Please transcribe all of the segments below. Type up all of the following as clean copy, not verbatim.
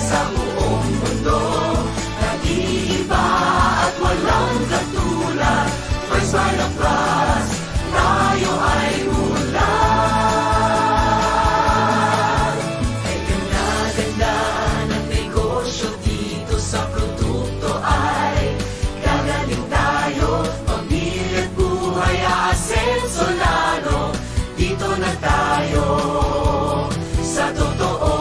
sa buong mundo. Nag-iiba at walang katulad. First Line of Trust, tayo ay ulan. Ay ganda-ganda ng negosyo dito sa produkto ay gagaling tayo. Pamilya at buhay, aasenso lalo. Dito na tayo sa totoo.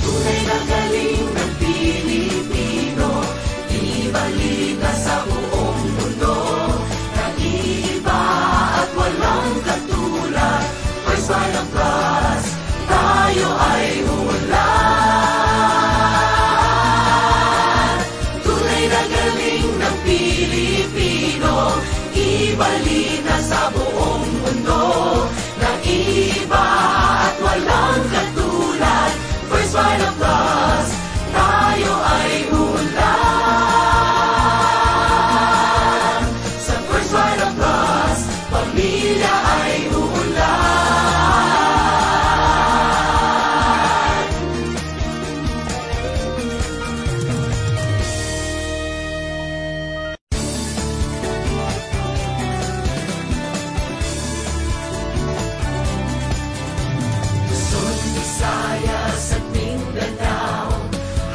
Tunay na galing ng Pilipino, ibalita sa buong mundo. Nag-iiba at walang katulad. First Line of Trust, tayo ay ulan. Tunay na galing ng Pilipino, ibalita sa buong mundo. Nag-iiba at walang katulad. First Line of Trust, tayo ay ulan. Sa First Line of Trust, pamilya ay ulan. Luzon, Visayas at Mindanao,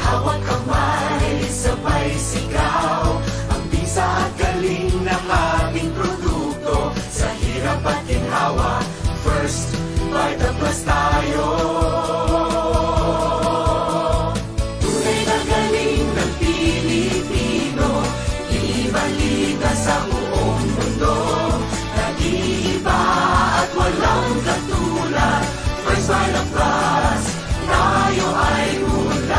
hawak kamay, sabay sigaw. Ang bisa at galing ng aming produkto, sa hirap at ginhawa, First Vita Plus tayo. Tunay na galing ng Pilipino, ibalita sa buong mundo. Nag-iiba at walang katulad. First Line of Trust, tayo ay ulan.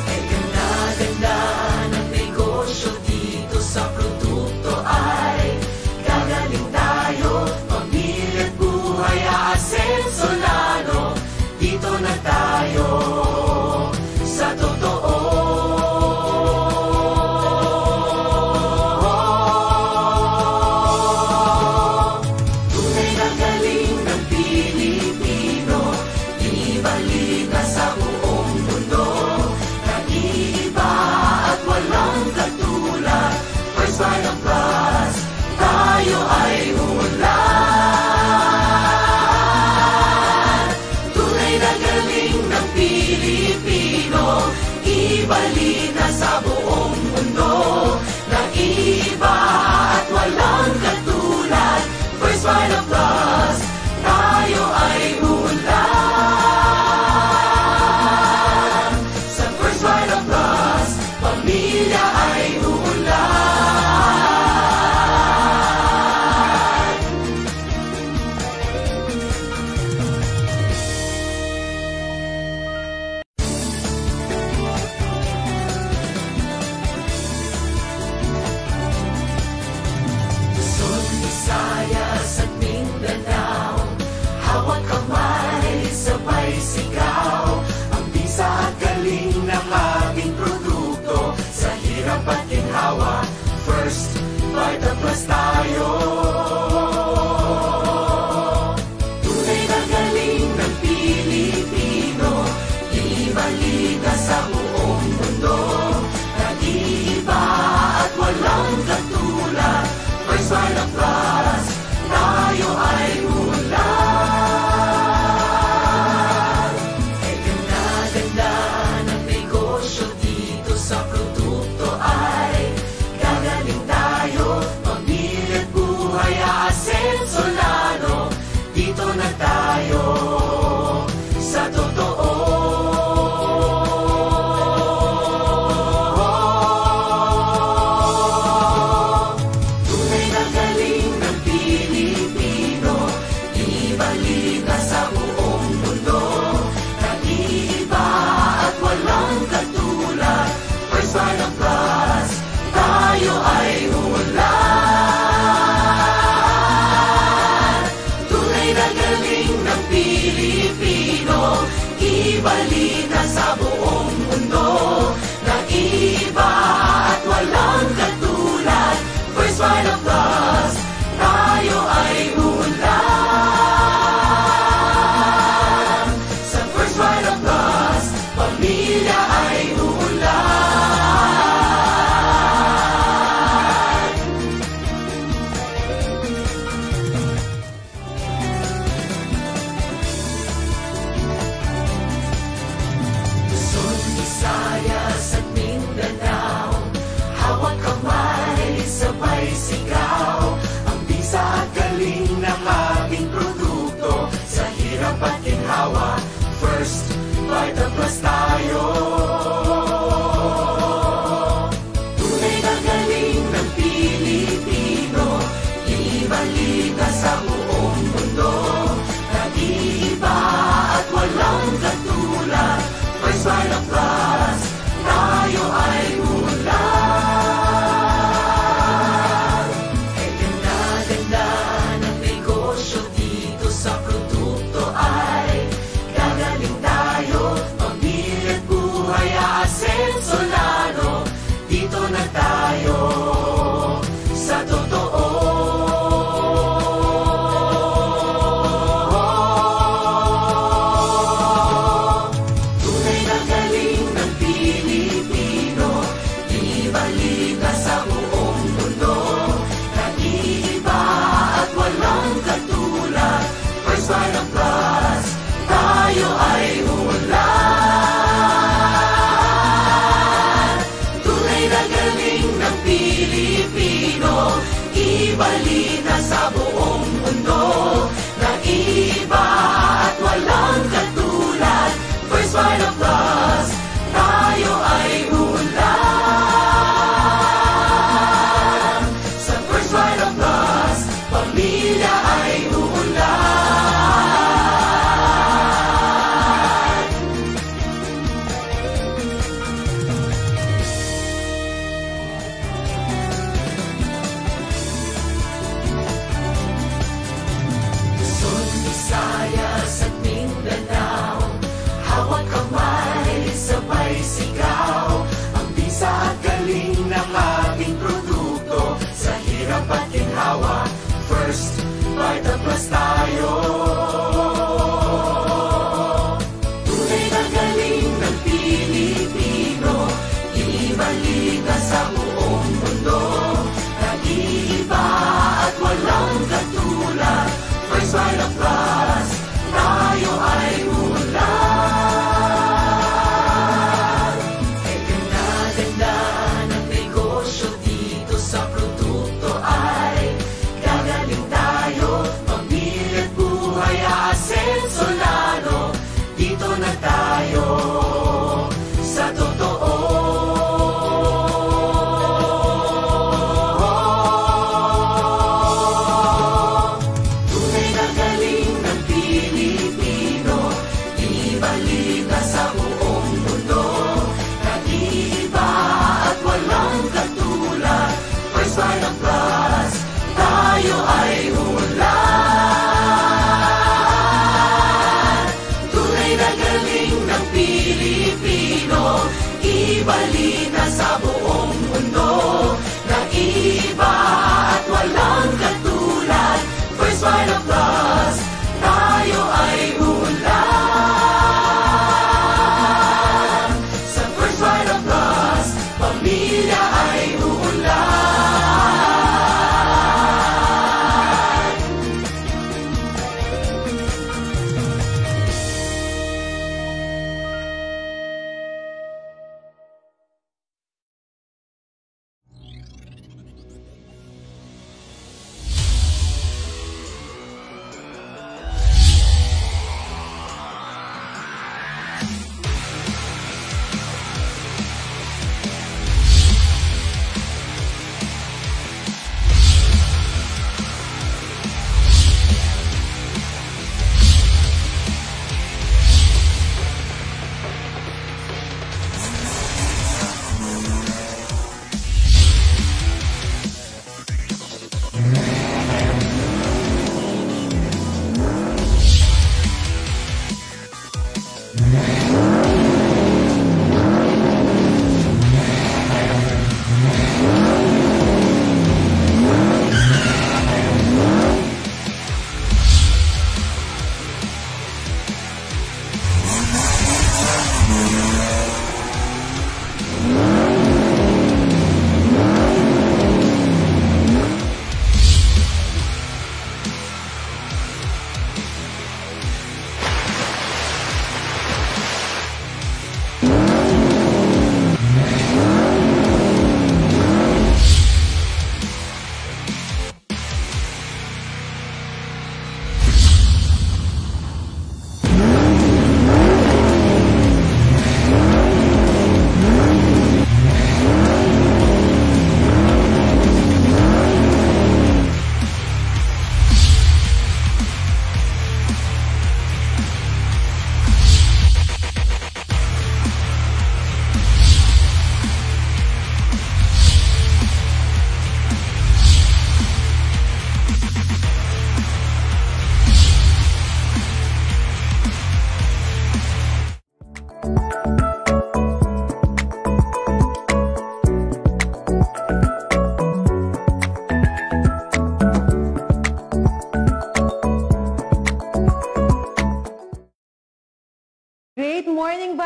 Ay ganda-ganda ng negosyo dito sa produkto ay gagaling tayo. Pamilya at buhay, aasenso lalo. Dito na tayo sa totoo. Tunay na galing ng Pilipino, ibalita sa buong mundo. Nag-iiba at walang katulad. First Line of Trust, tayo ay ulan. Tunay na galing ng Pilipino, ibalita sa buong mundo. Nag-iiba at walang katulad. First Line of Trust, tayo ay ulan. Sa First Line of Trust, pamilya ay ulan. Luzon, Visayas at Mindanao, hawak kamay, sabay sigaw. Ang bisa at galing ng aming produkto, sa hirap at ginhawa, First Vita Plus tayo. Tunay na galing ng Pilipino, ibalita sa buong mundo. Nag-iiba at walang katulad. First Line of Trust, tayo ay ulan. Ay ganda-ganda ng negosyo dito sa produkto ay gagaling tayo. kamay, sabay sigaw. Ang bisa at galing ng ating produkto. Sa hirap at ginhawa, first VitaPlus tayo. Tunay na galing ng Pilipino, ibalita sa buong mundo. Nag-iiba at walang katulad. First VitaPlus, tayo ay ulan. Kay ganda-ganda ng negosyo dito sa produkto ay gagaling tayo. Pamilya at buhay aasenso lalo. Dito na tayo sa totoo. Tunay na galing ng Pilipino, ibalita sa buong mundo. Nag-iiba at walang katulad. First VitaPlus, tayo ay ulan. Tunay na galing ng Pilipino, ibalita sa buong mundo. Nag-iiba at walang katulad. First VitaPlus, tayo ay ulan. Sa First VitaPlus, pamilya ay ulan. Luzon, Visayas at Mindanao, hawak kamay,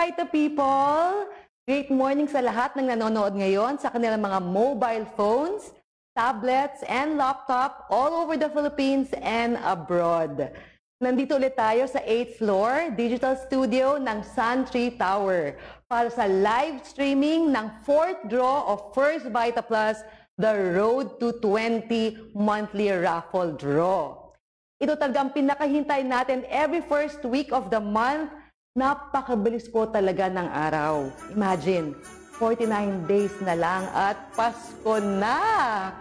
Vita people! Great morning sa lahat ng nanonood ngayon sa kanilang mga mobile phones, tablets, and laptop all over the Philippines and abroad. Nandito ulit tayo sa 8th floor digital studio ng Suntree Tower para sa live streaming ng 4th draw of First Vita Plus, the Road to 20 monthly raffle draw. Ito talagang pinakahintay natin every first week of the month. Napakabilis po talaga ng araw. Imagine, 49 days na lang at Pasko na!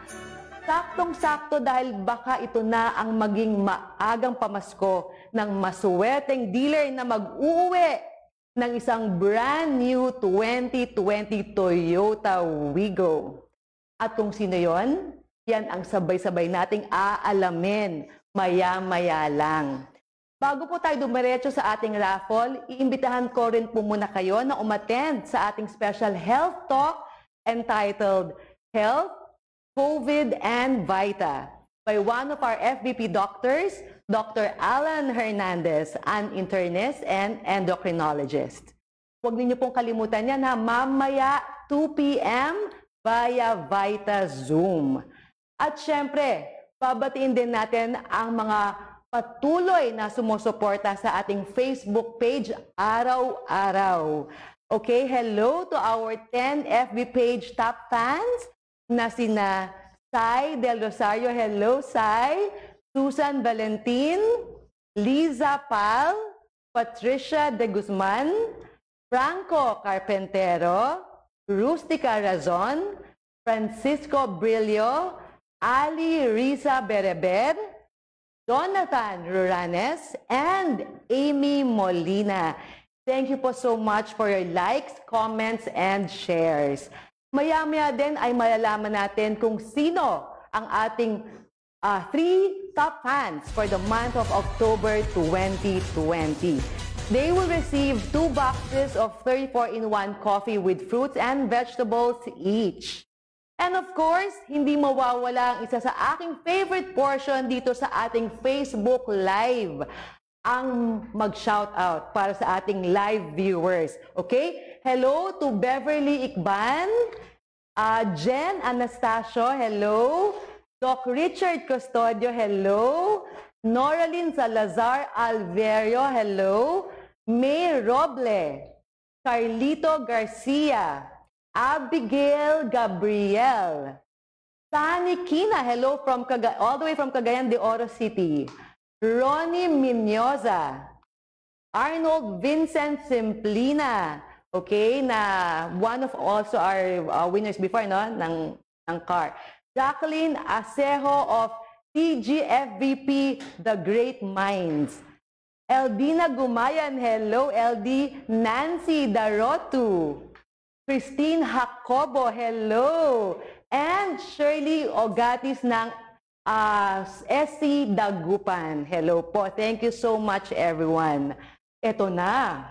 Saktong-sakto dahil baka ito na ang maging maagang pamasko ng maswerteng dealer na mag-uuwi ng isang brand new 2020 Toyota Wigo. At kung sino yon, yan ang sabay-sabay nating aalamin maya-maya lang. Bago po tayo dumiretso sa ating raffle, iimbitahan ko rin po muna kayo na umattend sa ating special health talk entitled Health, COVID, and Vita by one of our FBP doctors, Dr. Alan Hernandez, an internist and endocrinologist. Huwag ninyo pong kalimutan yan na mamaya 2 p.m. via Vita Zoom. At syempre, babatiin din natin ang mga patuloy na sumusuporta sa ating Facebook page araw-araw. Okay, hello to our 10 FB page top fans na sina Sai Del Rosario, hello Sai, Susan Valentin, Liza Pal, Patricia De Guzman, Franco Carpentero, Rustica Razon, Francisco Brillo, Ali Risa Bereber, Jonathan Ruranes, and Amy Molina. Thank you po so much for your likes, comments, and shares. Maya-maya din ay malalaman natin kung sino ang ating 3 top fans for the month of October 2020. They will receive 2 boxes of 34-in-1 coffee with fruits and vegetables each. And of course, hindi mawawala ang isa sa aking favorite portion dito sa ating Facebook Live, ang mag-shoutout para sa ating live viewers. Okay? Hello to Beverly Ikban, Jen Anastasio, hello. Doc Richard Custodio, hello. Noraline Salazar Alverio, hello. May Roble, Carlito Garcia, Abigail Gabriel, Sani Kina, hello from all the way from Cagayan de Oro City. Ronnie Minyoza, Arnold Vincent Simplina, okay, na one of also our winners before, no, ng car. Jacqueline Asejo of TGFVP, The Great Minds. Eldina Gumayan, hello LD. Nancy Darotu, Christine Jacobo, hello. And Shirley Ogatis ng SC Dagupan. Hello po. Thank you so much, everyone. Ito na.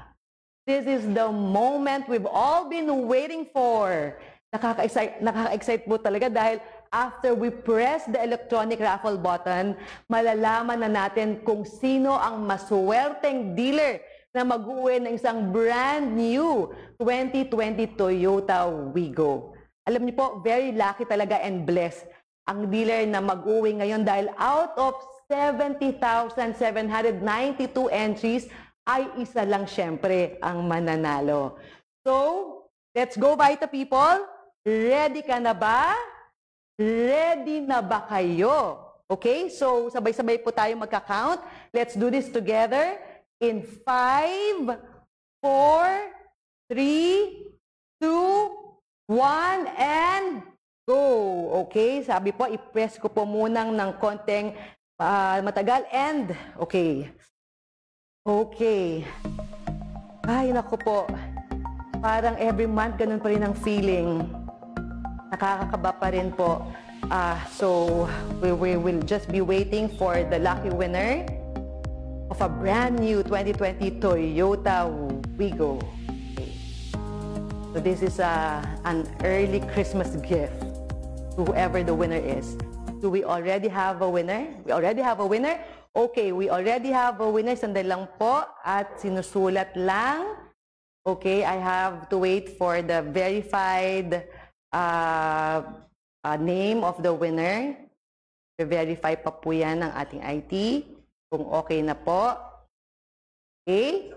This is the moment we've all been waiting for. Nakaka-excite po talaga dahil after we press the electronic raffle button, malalaman na natin kung sino ang maswerteng dealer na mag-uwi ng isang brand new 2020 Toyota Wigo. Alam niyo po, very lucky talaga and blessed ang dealer na mag-uwi ngayon dahil out of 70,792 entries ay isa lang syempre ang mananalo. So, let's go Vita people! Ready ka na ba? Ready na ba kayo? Okay, so sabay-sabay po tayo magka-count. Let's do this together. In 5, 4, 3, 2, 1, and go! Okay, sabi po, i-press ko po munang ng konting matagal. And, okay. Okay. Ay, naku po. Parang every month, ganun pa rin ang feeling. Nakakakaba pa rin po. So, we will just be waiting for the lucky winner of a brand new 2020 Toyota Wigo. Okay. So this is an early Christmas gift to whoever the winner is. Do we already have a winner? We already have a winner? Okay, we already have a winner. Sandali lang po at sinusulat lang Okay, I have to wait for the verified name of the winner. Verify pa po yan ng ating IT. Kung okay na po. Okay?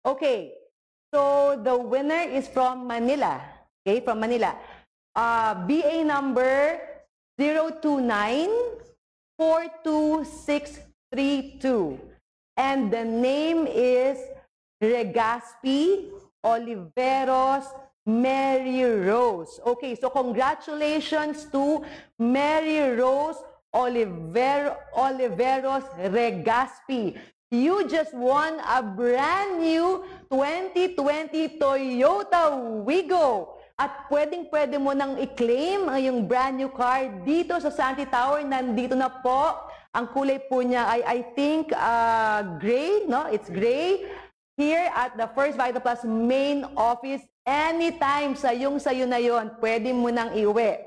Okay. So, the winner is from Manila. Okay, from Manila. BA number 029-42632. And the name is Regaspi Oliveros Mary Rose. Okay, so congratulations to Mary Rose Oliveros Regaspi. You just won a brand new 2020 Toyota Wigo. At pwedeng-pwede mo nang i-claim ang yung brand new car dito sa Santee Tower. Nandito na po. Ang kulay po niya ay, I think, gray, no? It's gray. Here at the First Vita Plus main office, anytime sayo na yon, pwede mo nang iuwi.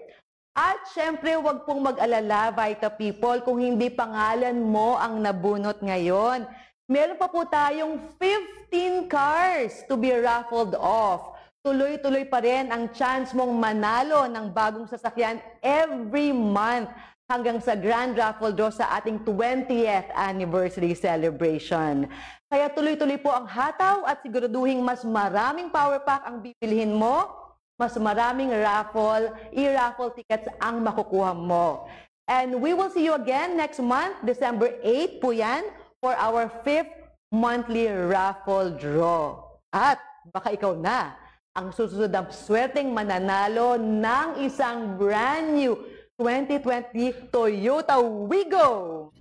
At syempre, huwag pong mag-alala, Vita People, kung hindi pangalan mo ang nabunot ngayon. Meron pa po tayong 15 cars to be raffled off. Tuloy-tuloy pa rin ang chance mong manalo ng bagong sasakyan every month hanggang sa Grand Raffle Draw sa ating 20th Anniversary Celebration. Kaya tuloy-tuloy po ang hataw at siguraduhin mas maraming power pack ang bibilhin mo, mas maraming raffle, i-raffle tickets ang makukuha mo. And we will see you again next month, December 8 po yan, for our 5th monthly raffle draw. At baka ikaw na ang susunod na swerteng mananalo ng isang brand new 2020 Toyota Wigo.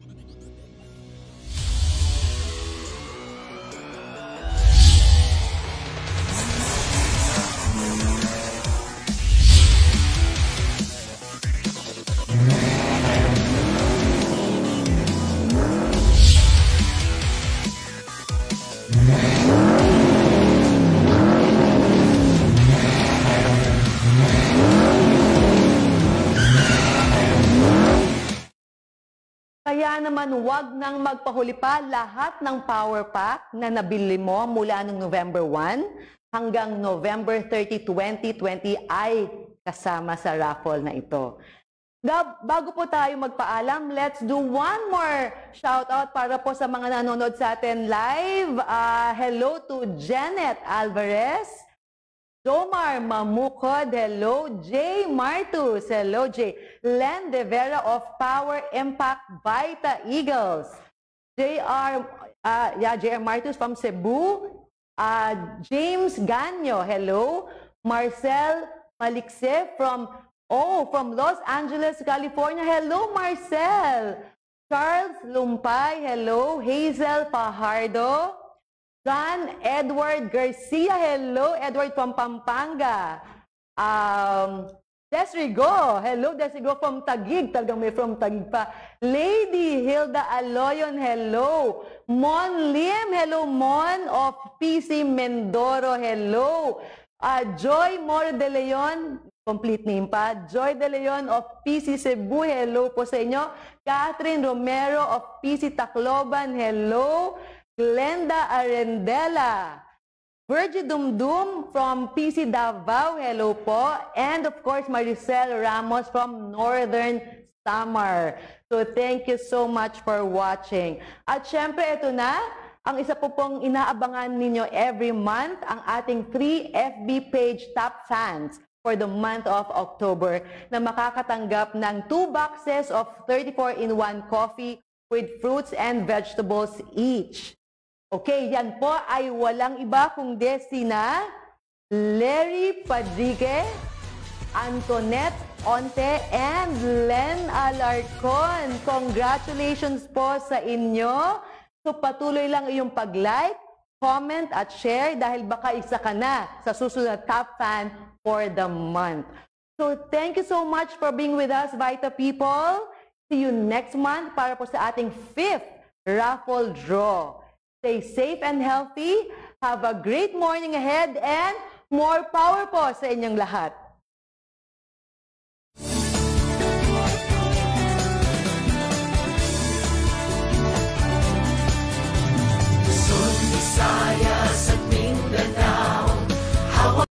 Kaya naman wag nang magpahuli pa, lahat ng power pack na nabili mo mula noong November 1 hanggang November 30, 2020 ay kasama sa raffle na ito. Bago po tayo magpaalam, let's do one more shoutout para po sa mga nanonood sa atin live. Hello to Janet Alvarez, Jomar Mamukod, hello. Jay Martus, hello Jay. Len De Vera of Power Impact Vita Eagles. JR Martus from Cebu. James Ganyo, hello. Marcel Malikse from Los Angeles, California. Hello, Marcel. Charles Lumpay, hello. Hazel Pajardo. John Edward Garcia, hello. Edward from Pampanga. Desrigo, hello. Desrigo from Taguig. Talagang may from Taguig pa. Lady Hilda Aloyon, hello. Mon Lim, hello. Mon of PC Mindoro, hello. Joy More de Leon, complete name pa. Joy de Leon of PC Cebu, hello po sa inyo. Catherine Romero of PC Tacloban, hello. Glenda Arendela. Virgie Dumdum from PC Davao, hello po. And of course, Maricel Ramos from Northern Samar. So thank you so much for watching. At syempre, ito na, ang isa po pong inaabangan ninyo every month, ang ating free FB page Top Fans for the month of October na makakatanggap ng 2 boxes of 34-in-1 coffee with fruits and vegetables each. Okay, yan po ay walang iba kundi sina Larry Padrique, Antoinette Onte, and Len Alarcon. Congratulations po sa inyo. So patuloy lang iyong pag-like, comment at share dahil baka isa ka na sa susunod na top fan for the month. So thank you so much for being with us, Vita People. See you next month para po sa ating 5th raffle draw. Stay safe and healthy. Have a great morning ahead and more power po sa inyong lahat. Luzon, Visayas,